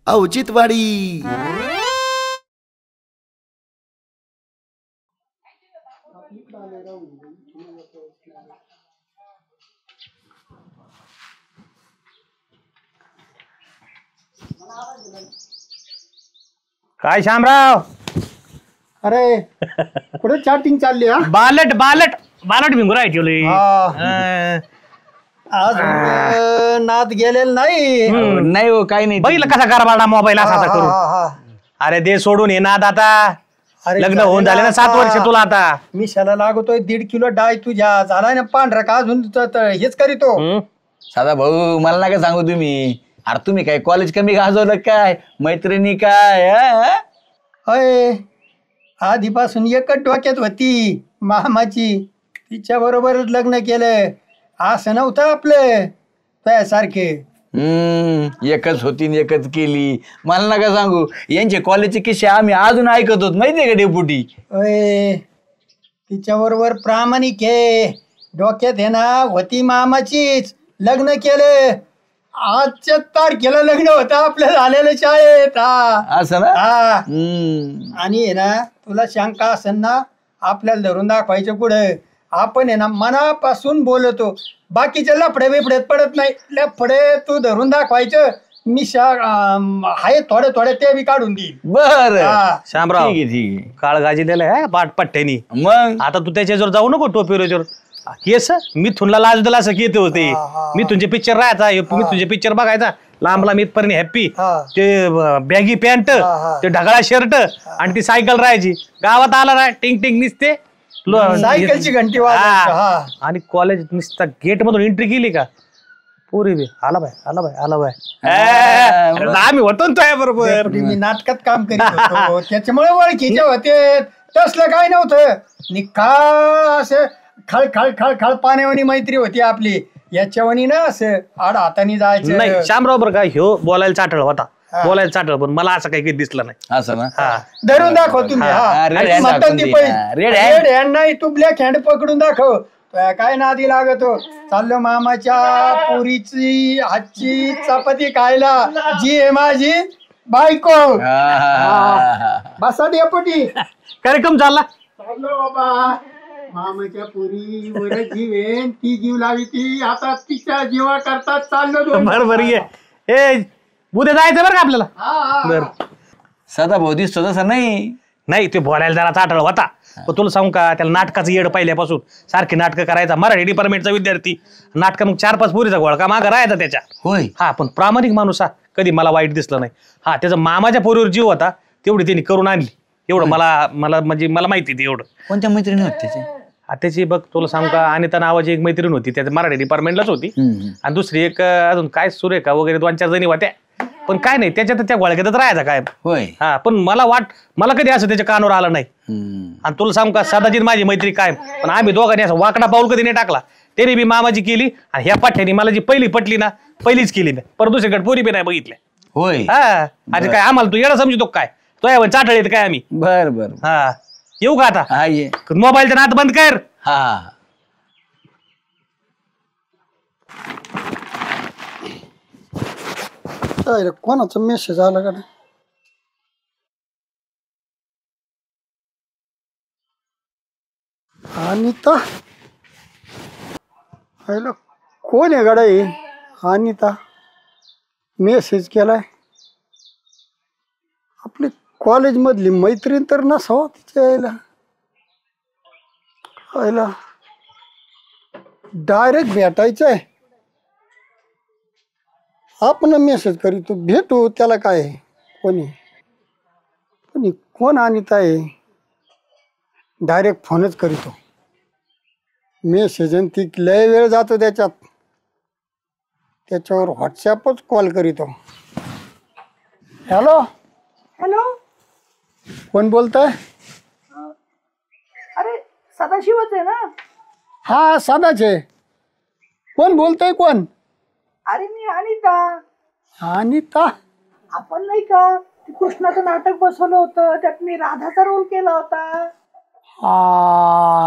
औचित्यवाडी. काय शामराव? अरे कुठे चॅटिंग चालली? हा बालट बालट बालट भिंगुराय ठेवली. आज नाद गेलेला नाही. नाही हो, काही नाही. बघितलं कसा गरबाडा मोबाईल असा करून. अरे दे सोडून ये नाद आता. अरे लग्न होऊन झाले ना 7 वर्ष तुला आता. मी शाला लागतोय 1.5 किलो डाळ तुझ्या झाला ना पांढरा का अजून हेच करीतो. साधा भाऊ मला नका सांगू तुम्ही. अरे तुम्ही काय कॉलेज कमी गाजवलं काय? मैत्रिणी काय? अय आधीपासून एकच डोक्यात होती मामाची, तिच्या बरोबरच लग्न केलं. असं नव्हतं आपलं त्यासारखे. एकच होती न एकच केली. मला नका सांगू. यांचे कॉलेजचे किस्से आम्ही अजून ऐकत होत माहितीये का डेपुटी? अय तिच्या बरोबर प्रामाणिक आहे. डोक्यात आहे ना होती मामाचीच. लग्न केलं. आजच्या तारखेला लग्न होतं आपलं झालेलं शाळेत. असं ना? आणि आहे ना तुला शंका असेल ना आपल्याला धरून दाखवायचं पुढे. आपण आहे ना मनापासून बोलतो. बाकीचे लफडे बिफडेत पडत नाही. लफडे तू धरून दाखवायचं. मी आहे थोडे थोडे ते बी काढून देईल. बर शामराव ठीक आहे. काळ गाजी दिलाय पाठ पट्ट्यानी. मग आता तू त्याच्यावर जाऊ नको टोपीवर. केस मिथुनला लाज दिला असं येते होते. मिथुनचे पिक्चर राहायचा. मिथुनचे पिक्चर बघायचा. लांबला मिथपर्यंत हॅप्पी. ते बॅगी पॅन्ट, ते ढगाळा शर्ट आणि ती सायकल राहायची. गावात आला ना टिंग टिंग निसते सायकलची घंटी वाजवायची. आणि कॉलेज नुसता गेट मधून एंट्री केली का पोरी बी आला बाय आला बाय आला बाय. आम्ही होतो ना बरोबर. मी नाटकात काम करीत होतो त्याच्यामुळे ओळखीचे होते. तसलं काय नव्हतं. निखा असं खळ खळ खळ खळ पाण्यावानी मैत्री होती आपली. याच्यावानी ना असं आड हातानी जायचं नाही. शामराव बरं का ह्यो बोलायला चाटळ होता. बोलायला चाटळ पण मला असं काही दिसलं नाही. असं ना? धरून दाखव तुम्ही. रेड हँड नाही तू ब्लॅक हँड पकडून दाखव. काय नादी लागतो. चाललो मामाच्या पुरीची हातची चपाती खायला. जी आहे माझी बायको. बसा डेपुटी. कार्यक्रम चालला. चाललो बाबा मामाच्या पुरी वर जीवेन ती जीव लावी ती आता तिच्या जीवा करतात चाललो. बरोबर ये. उद्या जायचं बरं का आपल्याला. बरं सदा भाऊ दिसतो तसं नाही ते बोलायला जरा चाटळ होता. पण तुला सांगू का त्याला नाटकाचं येड पहिल्यापासून. सारखी नाटकं करायचा. मराठी डिपार्टमेंटचा विद्यार्थी. नाटक मग 4-5 पुरीचा घोळका मागं राहायचा त्याच्या. होय. पण प्रामाणिक माणूस हा. कधी मला वाईट दिसलं नाही. त्याचा मामाच्या पोरीवर जीव होता तेवढी त्यांनी करून आणली. एवढं मला म्हणजे मला माहिती ती एवढं. कोणत्या मैत्रिणी होत त्याचे? त्याची बघ तुला सांगू का अनिता नावाची एक मैत्रीण होती. त्याच्या मराठी डिपार्टमेंटलाच होती. आणि दुसरी एक अजून काय सुरेखा वगैरे 2-4 जणी होत्या. पण काय नाही त्याच्यात त्या घोळक्यातच राहायचा काय. होय. पण मला कधी असं त्याच्या कानावर आलं नाही. आणि तुला सांगू का सदाची माझी मैत्री काय. पण आम्ही दोघांनी असं वाकडा पाऊल कधी नाही टाकला. त्याने बी मामाची केली आणि ह्या पाठ्याने मला जी पहिली पटली ना पहिलीच केली नाही. परत दुसरीकडे पोरी बी नाही बघितल्या. होय. आणि काय आम्हाला तू येणं समजतो काय. तो यावं चाटळ येत काय आम्ही. बर बर. येऊ का आता? मोबाईलचा नाद बंद कर. कोणाचा मेसेज आला का? अनिता कोण आहे गडा? अनिता मेसेज केलाय. आपली कॉलेज मधली मैत्रीण तर नसावं तिच्या यायला डायरेक्ट भेटायचंय. आपण मेसेज करीतो भेटू. त्याला काय कोण अनिता आहे? डायरेक्ट फोनच करीतो. मेसेज ती लय वेळ जातो त्याच्यावर व्हॉट्सॲपच कॉल करीतो. हॅलो हॅलो कोण बोलताय? अरे सदाशिवच आहे ना? हा सदाच आहे. कोण बोलतोय? कोण? अरे मी अनिता. अनिता? आपण नाही का कृष्णाचं नाटक बसवलं होतं त्यात मी राधाचा रोल केला होता.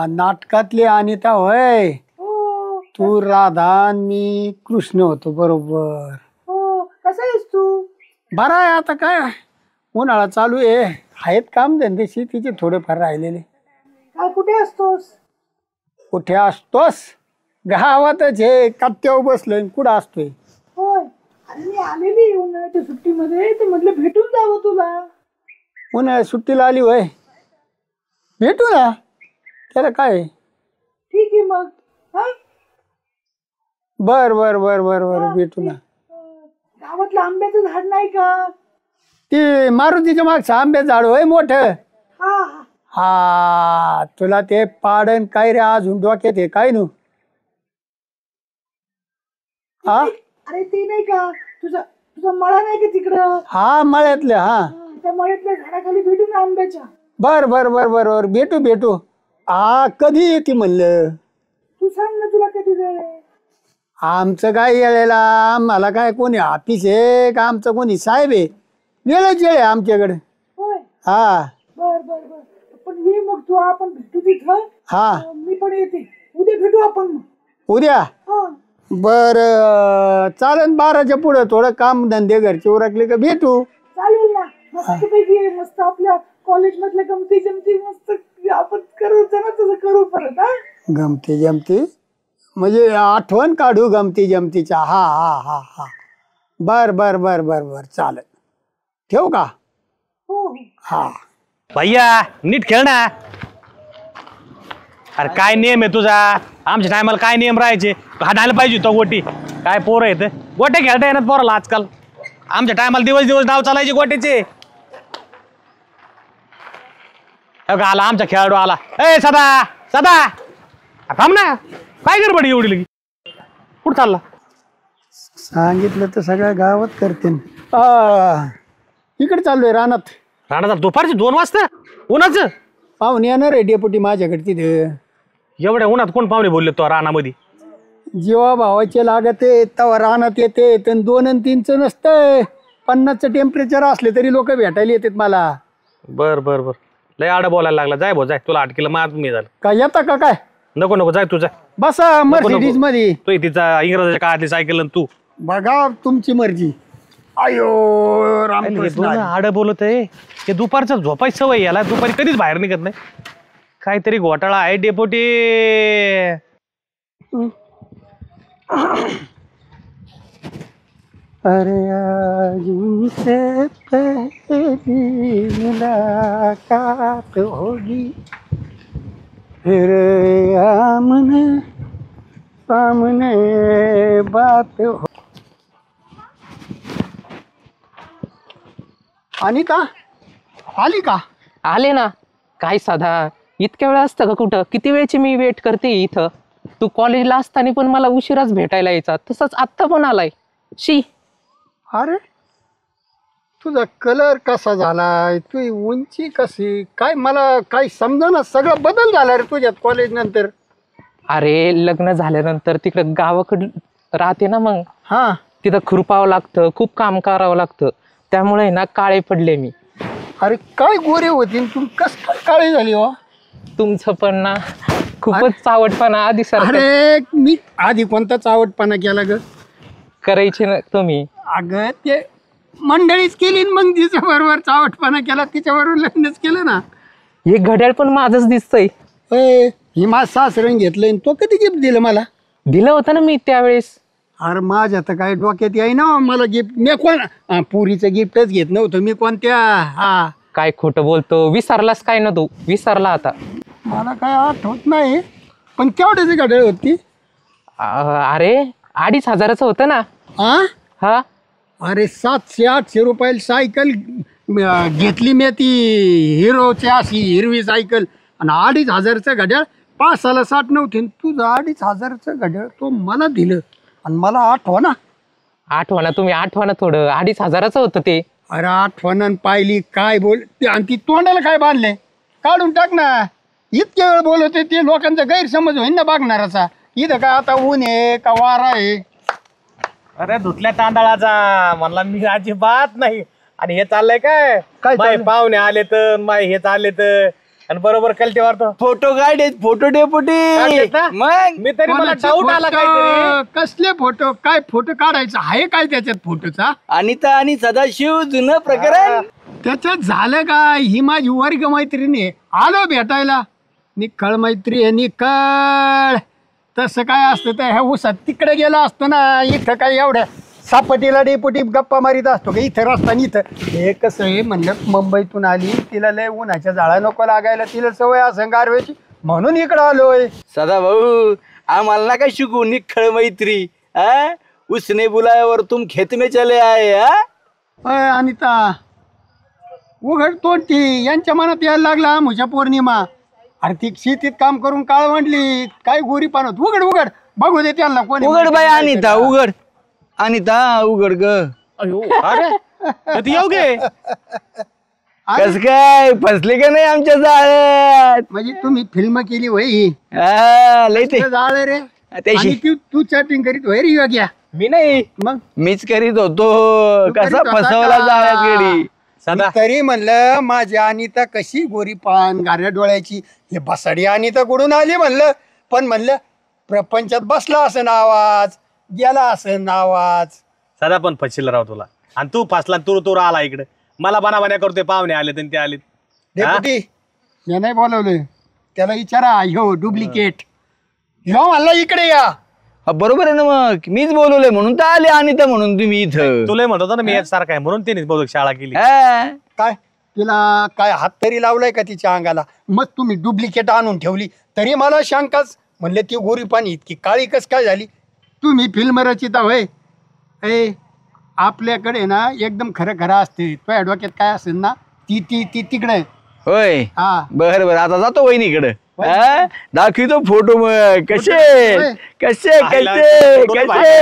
नाटकातली अनिता होय. हो. तू राधा मी कृष्ण होतो बरोबर. हो. कसा आहेस तू? बरं आहे आता काय उन्हाळा चालू आहे, आहेत काम धंदे शेतीचे थोडेफार राहिलेले. काय कुठे असतोस? कुठे असतोस? गावातच हे कट्ट्यावर बसलोय. कुठं असतोय? होय. अरे मी आलेली उन्हाळ्याच्या सुट्टीमध्ये, तर म्हटलं भेटून जावं तुला. उन्हाळ्यात सुट्टीला आली होय, भेटू ना. त्याला काय आहे? ठीक आहे मग. हा बर बर बर बर बर भेटू ना. गावातलं आंब्याचं झाड नाही का? ते मारुतीच्या मागचं आंब्याचं झाड होय मोठं. हा हा. हा तुला ते पाडन काय रे अजून डोक्यात आहे काय नु? हा अरे ते नाही का तुझा तुझा मळा नाही का तिकडं? हा मळ्यातले. हा त्या मळ्यातल्या झाडाखाली भेटून आंब्याच्या. बर बर बर बर बर भेटू भेटू. हा कधी येते म्हणलं? तू सांग ना तुला कधी वेळ आहे. आमचं काय येळेला आम्हाला काय कोणी ऑफिस आहे का आमचं कोणी साहेब आहे? वेळच वेळ आहे आमच्याकडे. होय. हा बर बर बर. पण ये मग तू, आपण भेटू तिथं. हा मी पण येते. उद्या भेटू आपण मग. उद्या. हा बर चालेल 12च्या पुढं थोडं काम धंदे घरचे उरकले का भेटू. चालेल ना. मस्त पैकी आहे. मस्त आपल्या कॉलेज मधल्या गमती जमती मस्त आपण करू. ना तसं करू परत. हा गमती जमती म्हणजे आठवण काढू गमती जमतीच्या. हा हा हा हा बर बर बर बर बर चालेल. ठेवू का? हो हो. हा भैया नीट खेळ ना. अरे काय नियम आहे तुझा? आमच्या टायमाला काय नियम राहायचे? हाणायला पाहिजे तो गोटी. काय पोरं आहेत गोटे खेळता येणार पोराला आजकाल. आमच्या टायमाला दिवस दिवस नाव चालायचे गोट्याचे. आला आमचा खेळाडू आला. ए सदा सदा थांब ना. काय गडबड एवढी लगी? कुठं चालला? सांगितलं तर सगळ्या गावात करते. इकडे चाललोय रानात. राणा दुपारची 2 वाजता उन्हाचं? पाहुणे येणार आहे डेपुटी माझ्याकडे तिथे. एवढ्या उन्हात कोण पाहुणे बोलले तो रानामध्ये? जेव्हा भावाचे लागत आहे तेव्हा रानात येते. 2 आणि 3चं नसतंय. 50चं टेम्परेचर असले तरी लोक भेटायला येतात मला. बर बर बर. लय आडं बोलायला लागला. जाय भाऊ जाय. तुला 8 किलो मार मी झालं. काय येता का काय? नको नको जाय तू जाय. बसा मर्सिडीज मध्ये. तू तिचा इंग्रजाच्या काळातली सायकल तू. बघा तुमची मर्जी. आयो रामकृष्ण हरी. आडं बोलत आहे. हे दुपारचं झोपायची सवय याला. दुपारी कधीच बाहेर निघत नाही. काहीतरी घोटाळा आहे डेपोटी. अरे आज उनसे पहली मुलाकात होगी फिर आमने सामने बात हो. अनिता आली का? आले ना. काय साधा इतक्या वेळ असतं का कुठं? किती वेळची मी वेट करते इथं. तू कॉलेजला असताना पण मला उशिराच भेटायला यायचा. तसंच आत्ता पण आलाय. शी. अरे तुझा कलर कसा झालाय? तुझी उंची कशी काय मला काही समजेना. सगळं बदल झाला रे तुझ्यात कॉलेज नंतर. अरे लग्न झाल्यानंतर तिकडं गावाकडं राहते ना मग. हा तिथं खुरपावं लागतं. खूप काम करावं लागतं. त्यामुळे ना काळे पडले मी. अरे काय गोरे होती तू कस काय काळी झाली हो? तुमचं पण ना खूपच चावटपणा आधी सर अरे मी आधी कोणता चावटपणा केला ग? करायचे ना तुम्ही. अगं ते मंडळीच केली न मग तिच्या बरोबर चावटपणा केला. तिच्या बरोबर लग्नच केलं ना. हे घड्याळ पण माझंच दिसतंय. ही माझ सासऱ्याने घेतलंय. तो कधी गिफ्ट दिलं मला? दिलं होतं ना मी त्यावेळेस. अरे माझ्या तर काय डोक्यात याय ना मला गिफ्ट. मी कोण पुरीचं गिफ्टच घेत नव्हतं मी कोणत्या. हा काय खोटं बोलतो? विसरलास काय ना तू? विसरला आता. मला काय आठवत नाही. पण केवढ्याची घड्याळ होती? अरे 2,500 होतं ना. हा हा अरे 700-800 रुपयाला सायकल घेतली मी ती हिरोची अशी हिरवी सायकल. आणि 2,500चं घड्याळ 5 60 नव्हती. तुझं 2,500चं घड्याळ तो मला दिलं आणि मला आठवना. आठवणा तुम्ही आठवणा थोडं. 2,500 होतं ते. अरे आठवण पाहिली काय बोल. आणि ती तोंडाला काय बांधले? काढून टाक ना. इतके वेळ बोलवते ते लोकांचा गैरसमज होईल ना बघणाराचा. इथं का आता ऊन आहे का वारा आहे? अरे धुतल्या तांदळाचा म्हणला मी अजिबात नाही. आणि हे चाललंय काय? काय माय चाललंय? पाहुणे आले तर माय हे चालले तर आणि बरोबर कलटे वारतो. फोटो काढेत फोटो डेपुटी. काढलेत ना? मग मी तरी मला कोणाचे डाऊट आला फोटो? काहीतरी. कसले फोटो? काय फोटो काढायचा आहे काय त्याच्यात फोटोचा? अनिता आणि सदाशिव जुनं प्रकरण. त्याच्यात झालं काय? ही माझी वर्ग मैत्रिणी आलो भेटायला. निकळ मैत्री आहे निकळ. तसं काय असतं तर ह्या उसात तिकडे गेला असतो ना. इथं काय एवढ्या सापटीला डेपुटी गप्पा मारीत असतो का इथं रस्तानी? इथं हे कसं आहे म्हणलं, मुंबईतून आली, तिला लय उन्हाच्या झाडा नको लागायला, तिला सवय असं गारव्याची, म्हणून इकडं आलोय. सदा भाऊ आम्हाला नका शिकू निखळ मैत्री. उसने बुलायावर तुम खेत में चले आए. अय अनिता, उघड तोंड ती. यांच्या मनात यायला लागला आमुच्या पौर्णिमा. आर्थिक शेतीत काम करून काळ मांडली, काय गोरी पानत. उघड उघड बघू दे त्यांना कोणी. उघड बाई अनिता उघड. अनिता उघड ग. अरे ते येऊ गे. कस काय फसले का नाही आमच्या जाळ्यात? म्हणजे तुम्ही फिल्म केली होय ही? लय ते जाळ रे. त्याशी आणि तू चॅटिंग करीत होय रे योग्या? मी नाही. मग मीच करीत होतो. कसा करीत होता फसवला का? जाळ्यात गेली. सदा तरी म्हणलं माझी अनिता कशी गोरी पान गाऱ्या डोळ्याची, हे बसाडी अनिता कुठून आली म्हणलं. पण म्हणलं प्रपंचात बसला असं आवाज, गेला असं आवाज. सदा पण फसशील राव तुला. आणि तू फसला तू आला इकडे. मला बनाबाण्या करतोय, पाहुणे आले तर ते आलेत. डेपुटी मी नाही बोलवलं त्याला, विचारा. ह्यो डुप्लिकेट ह्यो म्हणला इकडे या. हा, बरोबर आहे ना. मग मीच बोलवलंय म्हणून तर आले अनिता म्हणून तुम्ही इथं. तुला म्हणत होता ना मी एक सारखा आहे म्हणून त्यांनी बहुतेक शाळा केली. काय तिला काय हात तरी लावलाय का तिच्या अंगाला? मग तुम्ही डुप्लिकेट आणून ठेवली तरी मला शंकाच. म्हणले ती गोरी पाणी इतकी काळी कस काय झाली? तुम्ही फिल्म रचिता होय? ए आपल्याकडे ना एकदम खरं खरं असते. तुझ्या डोक्यात काय असेल ना ती ती ती तिकडे. होय हा बर बर आता जातो वहिनीकडे. दाखवतो फोटो. मग कसे होय. कसे पाहिला, कसे फोटो कसे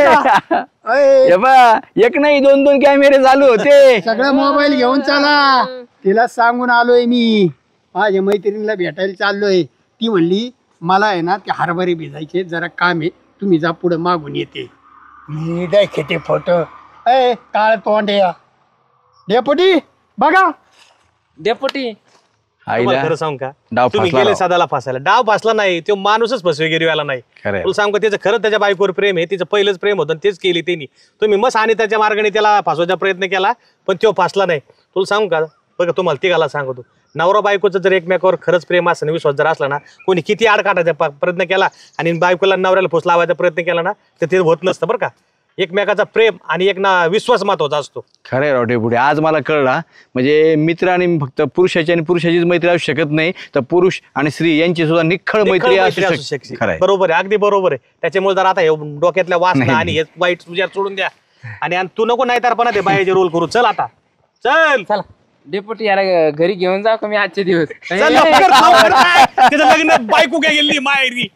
अय, हे बा, एक नाही दोन दोन कॅमेरे चालू होते. सगळं मोबाईल घेऊन चला. तिला सांगून आलोय मी, माझ्या मैत्रिणीला भेटायला चाललोय. ती म्हणली मला आहे ना ते हरभरे भिजायचे जरा काम आहे, तुम्ही जा पुढे मागून येते. मी काय खेटे फोटो. अय काळ तोंड या डेपुटी बघा. डेपुटी तुम्हाला खरं सांग का, डाव तुम्ही फसला गेले राव. सदाला फसायला. डाव फसला नाही, तो माणूसच फसवेगिरीवाला नाही. खरंय. तुला सांग का त्याचं खरं त्याच्या बायकोवर प्रेम आहे. तिचं पहिलंच प्रेम होतं आणि तेच केली त्यांनी. तुम्ही मस्त आणि त्याच्या मार्गाने त्याला फसवायचा प्रयत्न केला पण तो फसला नाही. तुला सांगू का बघा, तुम्हाला तिघाला सांगतो, नवरा बायकोचं जर एकमेकावर खरंच प्रेम असं विश्वास जर असला ना, कोणी किती आड काढायचा प्रयत्न केला आणि बायकोला नवऱ्याला फुस लावायचा प्रयत्न केला ना तर ते होत नसतं बरं का. एकमेकाचा प्रेम आणि एक ना विश्वास महत्वाचा असतो. खरे रावटे पुढे आज मला कळला. म्हणजे मित्र आणि फक्त पुरुषाची आणि पुरुषाचीच मैत्री असू शकत नाही, तर पुरुष आणि स्त्री यांची सुद्धा निखळ मैत्री असू शकते. खरंय. बरोबर आहे, अगदी बरोबर आहे. त्याच्यामुळे जर आता हे डोक्यातल्या वासना नाही. आणि हे वाईट विचार सोडून द्या आणि तू नको नाही तर पण ते बायाचे रोल करू. चल आता चल चला डेपुटी याला घरी घेऊन जाऊ का मी आजचे दिवस? चल लवकर, लवकर. तिचं लग्न बायको काय गेली माहेरी.